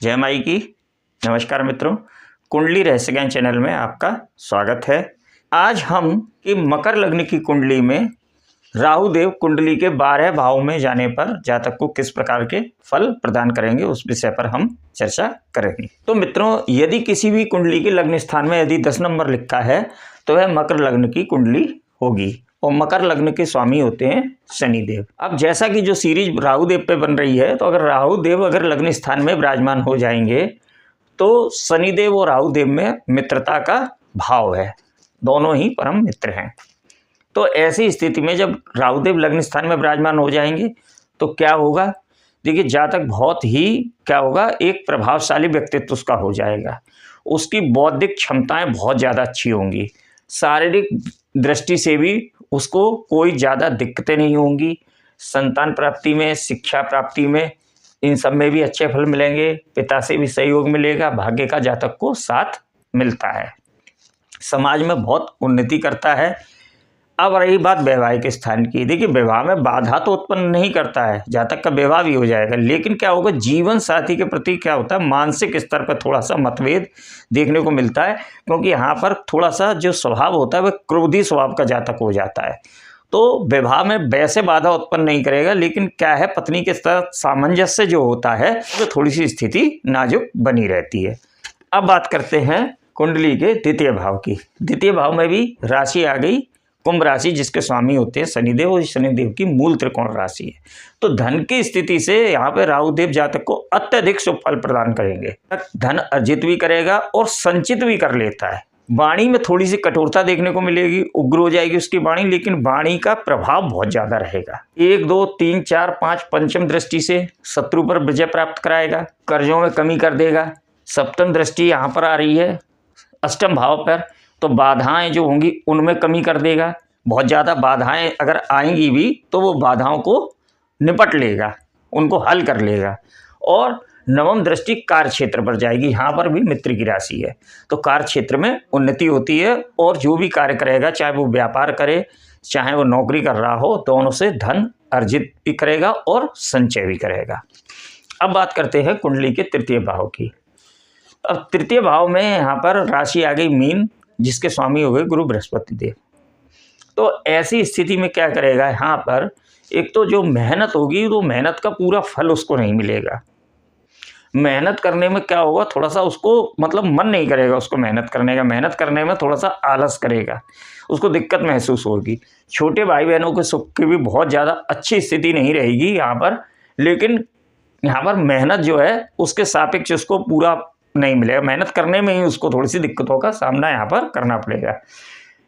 जय माई की। नमस्कार मित्रों, कुंडली रहस्य ज्ञान चैनल में आपका स्वागत है। आज हम कि मकर लग्न की कुंडली में राहु देव कुंडली के 12 भाव में जाने पर जातक को किस प्रकार के फल प्रदान करेंगे, उस विषय पर हम चर्चा करेंगे। तो मित्रों, यदि किसी भी कुंडली के लग्न स्थान में यदि 10 नंबर लिखा है तो वह मकर लग्न की कुंडली होगी और मकर लग्न के स्वामी होते हैं शनिदेव। अब जैसा कि जो सीरीज राहु देव पे बन रही है, तो अगर राहु देव अगर लग्न स्थान में विराजमान हो जाएंगे तो शनिदेव और राहु देव में मित्रता का भाव है, दोनों ही परम मित्र हैं। तो ऐसी स्थिति में जब राहु देव लग्न स्थान में विराजमान हो जाएंगे तो क्या होगा, देखिए जातक बहुत ही क्या होगा, एक प्रभावशाली व्यक्तित्व उसका हो जाएगा। उसकी बौद्धिक क्षमताएं बहुत ज़्यादा अच्छी होंगी, शारीरिक दृष्टि से भी उसको कोई ज़्यादा दिक्कतें नहीं होंगी। संतान प्राप्ति में, शिक्षा प्राप्ति में, इन सब में भी अच्छे फल मिलेंगे। पिता से भी सहयोग मिलेगा, भाग्य का जातक को साथ मिलता है, समाज में बहुत उन्नति करता है। अब रही बात वैवाहिक स्थान की, देखिए विवाह में बाधा तो उत्पन्न नहीं करता है, जातक का विवाह भी हो जाएगा, लेकिन क्या होगा, जीवन साथी के प्रति क्या होता है, मानसिक स्तर पर थोड़ा सा मतभेद देखने को मिलता है, क्योंकि यहाँ पर थोड़ा सा जो स्वभाव होता है वह क्रोधी स्वभाव का जातक हो जाता है। तो विवाह में वैसे बाधा उत्पन्न नहीं करेगा, लेकिन क्या है, पत्नी के साथ सामंजस्य जो होता है वो थोड़ी सी स्थिति नाजुक बनी रहती है। अब बात करते हैं कुंडली के द्वितीय भाव की। द्वितीय भाव में भी राशि आ गई कुंभ राशि, जिसके स्वामी होते हैं शनिदेव, और शनिदेव की मूल त्रिकोण राशि है। तो धन की स्थिति से यहाँ पे राहु देव जातक को अत्यधिक शुभ फल प्रदान करेंगे। धन अर्जित भी करेगा और संचित भी कर लेता है। वाणी में थोड़ी सी कठोरता देखने को मिलेगी, उग्र हो जाएगी उसकी वाणी, लेकिन वाणी का प्रभाव बहुत ज्यादा रहेगा। 1, 2, 3, 4, 5 पंचम दृष्टि से शत्रु पर विजय प्राप्त कराएगा, कर्जों में कमी कर देगा। सप्तम दृष्टि यहाँ पर आ रही है अष्टम भाव पर, तो बाधाएं जो होंगी उनमें कमी कर देगा। बहुत ज़्यादा बाधाएं अगर आएंगी भी तो वो बाधाओं को निपट लेगा, उनको हल कर लेगा। और नवम दृष्टि कार्य क्षेत्र पर जाएगी, यहाँ पर भी मित्र की राशि है, तो कार्य क्षेत्र में उन्नति होती है। और जो भी कार्य करेगा, चाहे वो व्यापार करे चाहे वो नौकरी कर रहा हो, दोनों से धन अर्जित भी करेगा और संचय भी करेगा। अब बात करते हैं कुंडली के तृतीय भाव की। अब तृतीय भाव में यहाँ पर राशि आ गई मीन, जिसके स्वामी हो गए गुरु बृहस्पति देव। तो ऐसी स्थिति में क्या करेगा, यहाँ पर एक तो जो मेहनत होगी तो मेहनत का पूरा फल उसको नहीं मिलेगा। मेहनत करने में क्या होगा, थोड़ा सा उसको मतलब मन नहीं करेगा उसको मेहनत करने का, मेहनत करने में थोड़ा सा आलस करेगा, उसको दिक्कत महसूस होगी। छोटे भाई बहनों के सुख की भी बहुत ज़्यादा अच्छी स्थिति नहीं रहेगी यहाँ पर, लेकिन यहाँ पर मेहनत जो है उसके सापेक्ष उसको पूरा नहीं मिलेगा। मेहनत करने में ही उसको थोड़ी सी दिक्कतों का सामना यहाँ पर करना पड़ेगा।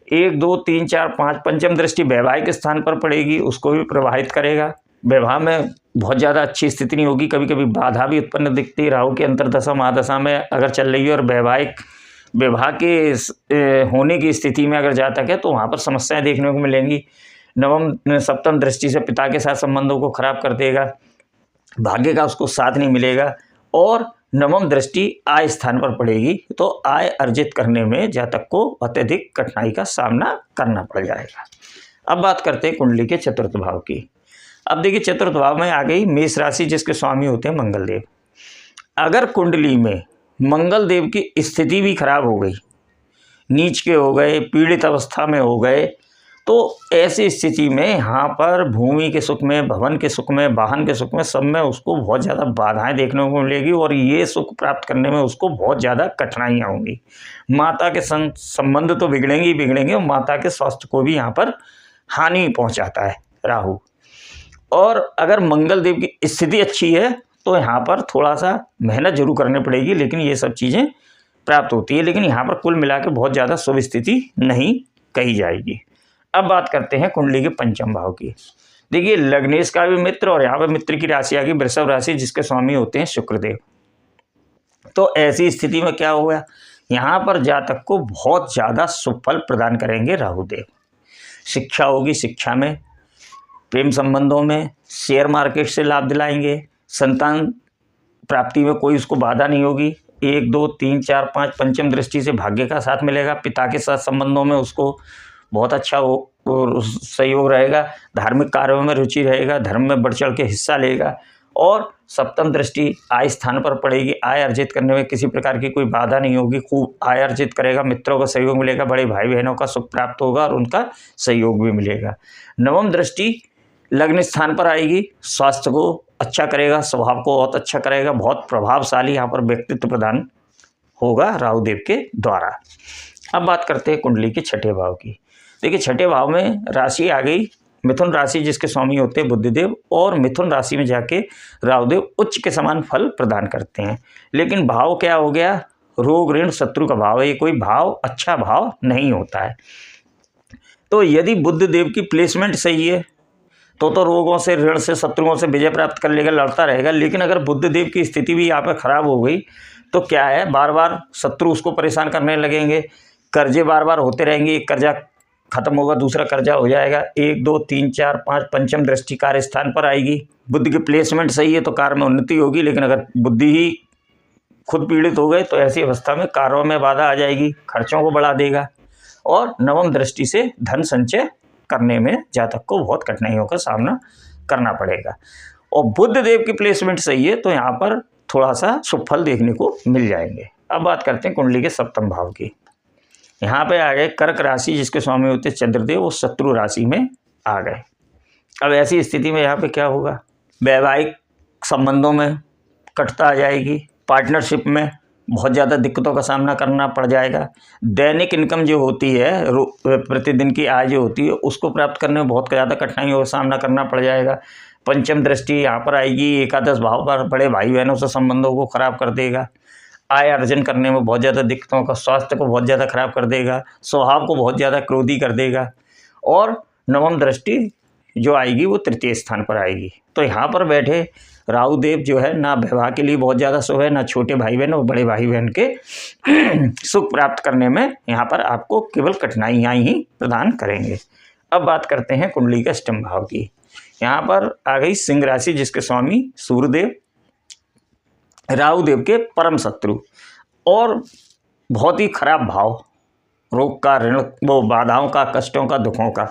1, 2, 3, 4, 5 पंचम दृष्टि वैवाहिक स्थान पर पड़ेगी, उसको भी प्रभावित करेगा। विवाह में बहुत ज़्यादा अच्छी स्थिति नहीं होगी, कभी कभी बाधा भी उत्पन्न दिखती है। राहु की अंतर्दशा महादशा में अगर चल रही है और वैवाहिक विवाह के होने की स्थिति में अगर जातक है तो वहाँ पर समस्याएं देखने को मिलेंगी। नवम सप्तम दृष्टि से पिता के साथ संबंधों को खराब कर देगा, भाग्य का उसको साथ नहीं मिलेगा। और नवम दृष्टि आय स्थान पर पड़ेगी, तो आय अर्जित करने में जातक को अत्यधिक कठिनाई का सामना करना पड़ जाएगा। अब बात करते हैं कुंडली के चतुर्थ भाव की। अब देखिए चतुर्थ भाव में आ गई मेष राशि, जिसके स्वामी होते हैं मंगल देव। अगर कुंडली में मंगल देव की स्थिति भी खराब हो गई, नीच के हो गए, पीड़ित अवस्था में हो गए, तो ऐसी स्थिति में यहाँ पर भूमि के सुख में, भवन के सुख में, वाहन के सुख में, सब में उसको बहुत ज़्यादा बाधाएं देखने को मिलेगी और ये सुख प्राप्त करने में उसको बहुत ज़्यादा कठिनाइयाँ होंगी। माता के संबंध तो बिगड़ेंगे ही बिगड़ेंगे, और माता के स्वास्थ्य को भी यहाँ पर हानि पहुँचाता है राहु। और अगर मंगल देव की स्थिति अच्छी है तो यहाँ पर थोड़ा सा मेहनत जरूर करनी पड़ेगी, लेकिन ये सब चीज़ें प्राप्त होती है। लेकिन यहाँ पर कुल मिला के बहुत ज़्यादा शुभ स्थिति नहीं कही जाएगी। अब बात करते हैं कुंडली के पंचम भाव की। देखिए लग्नेश का भी मित्र, और यहाँ पर मित्र की राशि आ गई वृषभ राशि, जिसके स्वामी होते हैं शुक्रदेव। तो ऐसी स्थिति में क्या होगा, यहाँ पर जातक को बहुत ज़्यादा शुभ फल प्रदान करेंगे राहु देव। शिक्षा होगी, शिक्षा में, प्रेम संबंधों में, शेयर मार्केट से लाभ दिलाएंगे। संतान प्राप्ति में कोई उसको बाधा नहीं होगी। 1, 2, 3, 4, 5 पंचम दृष्टि से भाग्य का साथ मिलेगा। पिता के साथ संबंधों में उसको बहुत अच्छा सहयोग रहेगा। धार्मिक कार्यों में रुचि रहेगा, धर्म में बढ़ चढ़ के हिस्सा लेगा और सप्तम दृष्टि आय स्थान पर पड़ेगी। आय अर्जित करने में किसी प्रकार की कोई बाधा नहीं होगी, खूब आय अर्जित करेगा, मित्रों का सहयोग मिलेगा, बड़े भाई बहनों का सुख प्राप्त होगा और उनका सहयोग भी मिलेगा। नवम दृष्टि लग्न स्थान पर आएगी, स्वास्थ्य को अच्छा करेगा, स्वभाव को बहुत अच्छा करेगा, बहुत प्रभावशाली यहाँ पर व्यक्तित्व प्रदान होगा राहुदेव के द्वारा। अब बात करते हैं कुंडली के छठे भाव की। देखिए छठे भाव में राशि आ गई मिथुन राशि, जिसके स्वामी होते हैं बुधदेव, और मिथुन राशि में जाके राहुदेव उच्च के समान फल प्रदान करते हैं। लेकिन भाव क्या हो गया, रोग ऋण शत्रु का भाव है। ये कोई भाव अच्छा भाव नहीं होता है। तो यदि बुधदेव की प्लेसमेंट सही है तो रोगों से, ऋण से, शत्रुओं से विजय प्राप्त कर लेगा, लड़ता रहेगा। लेकिन अगर बुधदेव की स्थिति भी यहाँ पर खराब हो गई तो क्या है, बार बार शत्रु उसको परेशान करने लगेंगे, कर्जे बार बार होते रहेंगे, एक कर्जा खत्म होगा दूसरा कर्जा हो जाएगा। 1 2 3 4 5 पंचम दृष्टि कार्य स्थान पर आएगी। बुद्धि की प्लेसमेंट सही है तो कार्य में उन्नति होगी, लेकिन अगर बुद्धि ही खुद पीड़ित हो गए तो ऐसी अवस्था में कार्यों में बाधा आ जाएगी, खर्चों को बढ़ा देगा। और नवम दृष्टि से धन संचय करने में जातक को बहुत कठिनाइयों का सामना करना पड़ेगा। और बुध देव की प्लेसमेंट सही है तो यहाँ पर थोड़ा सा शुभ फल देखने को मिल जाएंगे। अब बात करते हैं कुंडली के सप्तम भाव की। यहाँ पे आ गए कर्क राशि, जिसके स्वामी होते चंद्रदेव, वो शत्रु राशि में आ गए। अब ऐसी स्थिति में यहाँ पे क्या होगा, वैवाहिक संबंधों में कटता आ जाएगी, पार्टनरशिप में बहुत ज़्यादा दिक्कतों का सामना करना पड़ जाएगा। दैनिक इनकम जो होती है, प्रतिदिन की आय जो होती है, उसको प्राप्त करने में बहुत ज़्यादा कठिनाइयों का सामना करना पड़ जाएगा। पंचम दृष्टि यहाँ पर आएगी, एकादश भाव पर बड़े भाई बहनों से संबंधों को खराब कर देगा, आय अर्जन करने में बहुत ज़्यादा दिक्कतों का, स्वास्थ्य को बहुत ज़्यादा खराब कर देगा, स्वभाव को बहुत ज़्यादा क्रोधी कर देगा। और नवम दृष्टि जो आएगी वो तृतीय स्थान पर आएगी। तो यहाँ पर बैठे राहुदेव जो है ना विवाह के लिए बहुत ज़्यादा शुभ है, ना छोटे भाई बहन और बड़े भाई बहन के सुख प्राप्त करने में यहाँ पर आपको केवल कठिनाइयाँ ही प्रदान करेंगे। अब बात करते हैं कुंडली के अष्टम भाव की। यहाँ पर आ गई सिंह राशि, जिसके स्वामी सूर्यदेव राहुदेव के परम शत्रु और बहुत ही खराब भाव, रोग का, ऋण, वो बाधाओं का, कष्टों का, दुखों का।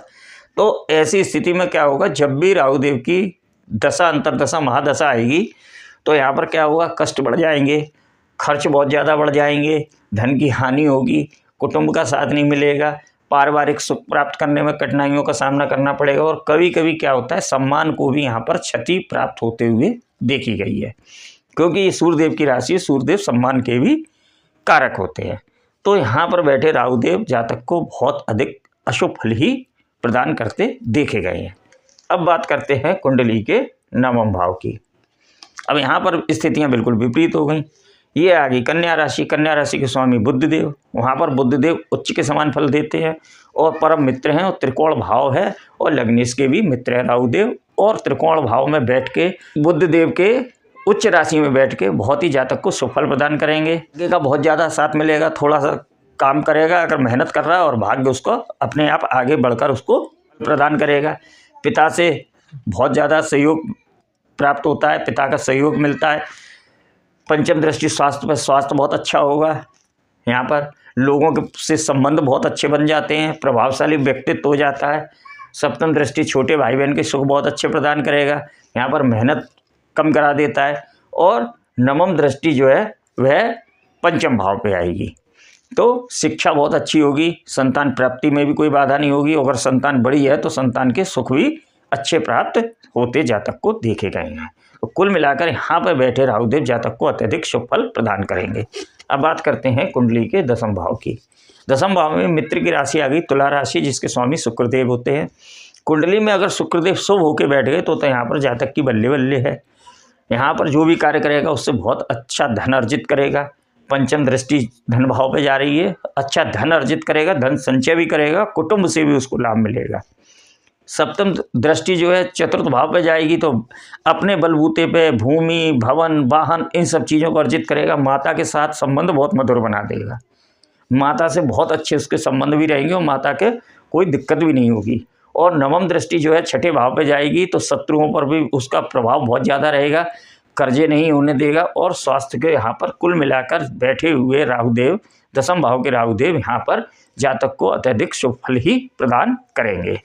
तो ऐसी स्थिति में क्या होगा, जब भी राहुदेव की दशा, अंतरदशा, महादशा आएगी तो यहाँ पर क्या होगा, कष्ट बढ़ जाएंगे, खर्च बहुत ज़्यादा बढ़ जाएंगे, धन की हानि होगी, कुटुंब का साथ नहीं मिलेगा, पारिवारिक सुख प्राप्त करने में कठिनाइयों का सामना करना पड़ेगा। और कभी कभी क्या होता है, सम्मान को भी यहाँ पर क्षति प्राप्त होते हुए देखी गई है, क्योंकि ये सूर्यदेव की राशि, सूर्यदेव सम्मान के भी कारक होते हैं। तो यहाँ पर बैठे राहुदेव जातक को बहुत अधिक अशुभ फल ही प्रदान करते देखे गए हैं। अब बात करते हैं कुंडली के नवम भाव की। अब यहाँ पर स्थितियाँ बिल्कुल विपरीत हो गई। ये आ गई कन्या राशि। कन्या राशि के स्वामी बुधदेव, वहाँ पर बुधदेव उच्च के समान फल देते हैं और परम मित्र हैं और त्रिकोण भाव है और लग्नेश के भी मित्र हैं राहुदेव। और त्रिकोण भाव में बैठ के बुधदेव के उच्च राशि में बैठ के बहुत ही जातक को सुफल प्रदान करेंगे। भाग्य का बहुत ज़्यादा साथ मिलेगा, थोड़ा सा काम करेगा, अगर मेहनत कर रहा है और भाग्य उसको अपने आप आगे बढ़कर उसको प्रदान करेगा। पिता से बहुत ज़्यादा सहयोग प्राप्त होता है, पिता का सहयोग मिलता है। पंचम दृष्टि स्वास्थ्य पर, स्वास्थ्य बहुत अच्छा होगा। यहाँ पर लोगों के से संबंध बहुत अच्छे बन जाते हैं, प्रभावशाली व्यक्तित्व हो जाता है। सप्तम दृष्टि छोटे भाई बहन के सुख बहुत अच्छे प्रदान करेगा, यहाँ पर मेहनत कम करा देता है। और नवम दृष्टि जो है वह पंचम भाव पे आएगी, तो शिक्षा बहुत अच्छी होगी, संतान प्राप्ति में भी कोई बाधा नहीं होगी। अगर संतान बड़ी है तो संतान के सुख भी अच्छे प्राप्त होते जातक को देखे गए हैं। तो कुल मिलाकर यहाँ पर बैठे राहुदेव जातक को अत्यधिक शुभ फल प्रदान करेंगे। अब बात करते हैं कुंडली के दसम भाव की। दसम भाव में मित्र की राशि आ गई तुला राशि, जिसके स्वामी शुक्रदेव होते हैं। कुंडली में अगर शुक्रदेव शुभ होकर बैठ गए तो यहाँ पर जातक की बल्ले बल्ले है। यहाँ पर जो भी कार्य करेगा उससे बहुत अच्छा धन अर्जित करेगा। पंचम दृष्टि धन भाव पे जा रही है, अच्छा धन अर्जित करेगा, धन संचय भी करेगा, कुटुंब से भी उसको लाभ मिलेगा। सप्तम दृष्टि जो है चतुर्थ भाव पे जाएगी तो अपने बलबूते पे भूमि, भवन, वाहन, इन सब चीज़ों को अर्जित करेगा। माता के साथ संबंध बहुत मधुर बना देगा, माता से बहुत अच्छे उसके संबंध भी रहेंगे और माता के कोई दिक्कत भी नहीं होगी। और नवम दृष्टि जो है छठे भाव पे जाएगी तो शत्रुओं पर भी उसका प्रभाव बहुत ज़्यादा रहेगा, कर्जे नहीं होने देगा। और स्वास्थ्य के यहाँ पर कुल मिलाकर बैठे हुए राहुदेव, दसम भाव के राहुदेव यहाँ पर जातक को अत्यधिक शुभ फल ही प्रदान करेंगे।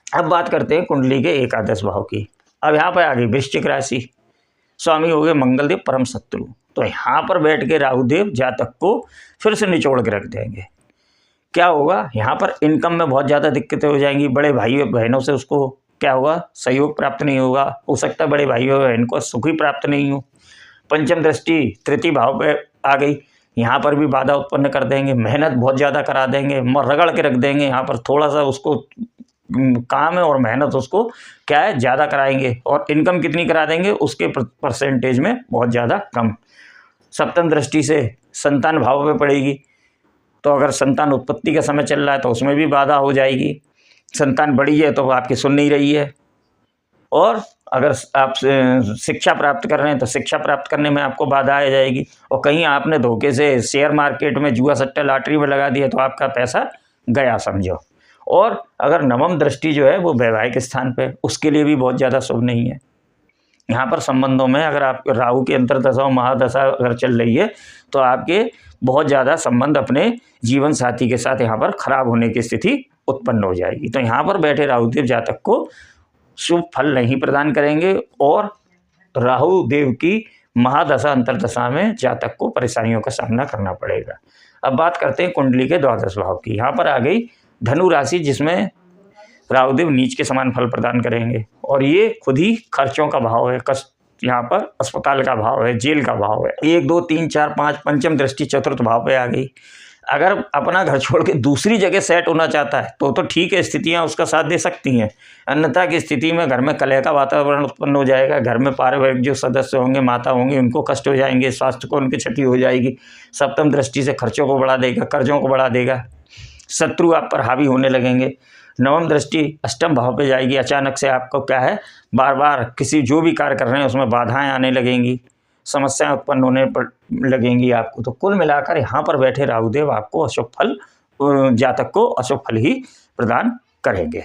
अब बात करते हैं कुंडली के एकादश भाव की। अब यहाँ पर आ गई वृश्चिक राशि। स्वामी हो गए मंगलदेव परम शत्रु। तो यहाँ पर बैठ के राहुदेव जातक को फिर से निचोड़ के रख देंगे। क्या होगा, यहाँ पर इनकम में बहुत ज़्यादा दिक्कतें हो जाएंगी। बड़े भाई बहनों से उसको क्या होगा, सहयोग प्राप्त नहीं होगा। हो सकता है बड़े भाई बहन को सुख ही प्राप्त नहीं हो। पंचम दृष्टि तृतीय भाव पे आ गई, यहाँ पर भी बाधा उत्पन्न कर देंगे। मेहनत बहुत ज़्यादा करा देंगे, रगड़ के रख देंगे। यहाँ पर थोड़ा सा उसको काम है और मेहनत उसको क्या है ज़्यादा कराएंगे, और इनकम कितनी करा देंगे उसके परसेंटेज में बहुत ज़्यादा कम। सप्तम दृष्टि से संतान भाव पे पड़ेगी, तो अगर संतान उत्पत्ति का समय चल रहा है तो उसमें भी बाधा हो जाएगी। संतान बड़ी है तो आपकी सुन नहीं रही है, और अगर आप शिक्षा प्राप्त कर रहे हैं तो शिक्षा प्राप्त करने में आपको बाधा आ जाएगी। और कहीं आपने धोखे से शेयर मार्केट में जुआ सट्टा लॉटरी में लगा दिया तो आपका पैसा गया समझो। और अगर नवम दृष्टि जो है वो वैवाहिक स्थान पे, उसके लिए भी बहुत ज़्यादा शुभ नहीं है। यहाँ पर संबंधों में अगर आप राहु की अंतर्दशा और महादशा अगर चल रही है तो आपके बहुत ज़्यादा संबंध अपने जीवन साथी के साथ यहाँ पर खराब होने की स्थिति उत्पन्न हो जाएगी। तो यहाँ पर बैठे राहुदेव जातक को शुभ फल नहीं प्रदान करेंगे, और राहु देव की महादशा अंतर्दशा में जातक को परेशानियों का सामना करना पड़ेगा। अब बात करते हैं कुंडली के द्वादश भाव की। यहाँ पर आ गई धनु राशि, जिसमें राहुदेव नीच के समान फल प्रदान करेंगे, और ये खुद ही खर्चों का भाव है। यहाँ पर अस्पताल का भाव है, जेल का भाव है। 1 2 3 4 5 पंचम दृष्टि चतुर्थ भाव पे आ गई। अगर अपना घर छोड़ के दूसरी जगह सेट होना चाहता है तो ठीक है, स्थितियां उसका साथ दे सकती हैं। अन्यथा की स्थिति में घर में कलह का वातावरण उत्पन्न हो जाएगा। घर में पारिवारिक जो सदस्य होंगे, माता होंगी, उनको कष्ट हो जाएंगे, स्वास्थ्य को उनकी क्षति हो जाएगी। सप्तम दृष्टि से खर्चों को बढ़ा देगा, कर्जों को बढ़ा देगा, शत्रु आप पर हावी होने लगेंगे। नवम दृष्टि अष्टम भाव पे जाएगी। अचानक से आपको क्या है, बार बार किसी जो भी कार्य कर रहे हैं उसमें बाधाएं आने लगेंगी, समस्याएं उत्पन्न होने पर लगेंगी आपको। तो कुल मिलाकर यहाँ पर बैठे राहुदेव आपको अशुभ फल, जातक को अशुभ फल ही प्रदान करेंगे।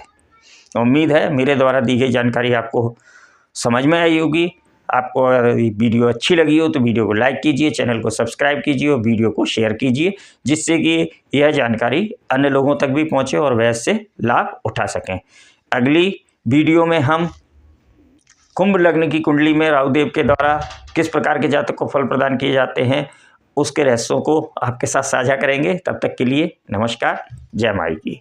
उम्मीद है मेरे द्वारा दी गई जानकारी आपको समझ में आई होगी। आपको अगर वीडियो अच्छी लगी हो तो वीडियो को लाइक कीजिए, चैनल को सब्सक्राइब कीजिए और वीडियो को शेयर कीजिए, जिससे कि यह जानकारी अन्य लोगों तक भी पहुंचे और वह इससे लाभ उठा सकें। अगली वीडियो में हम कुंभ लग्न की कुंडली में राहुदेव के द्वारा किस प्रकार के जातक को फल प्रदान किए जाते हैं उसके रहस्यों को आपके साथ साझा करेंगे। तब तक के लिए नमस्कार, जय माई की।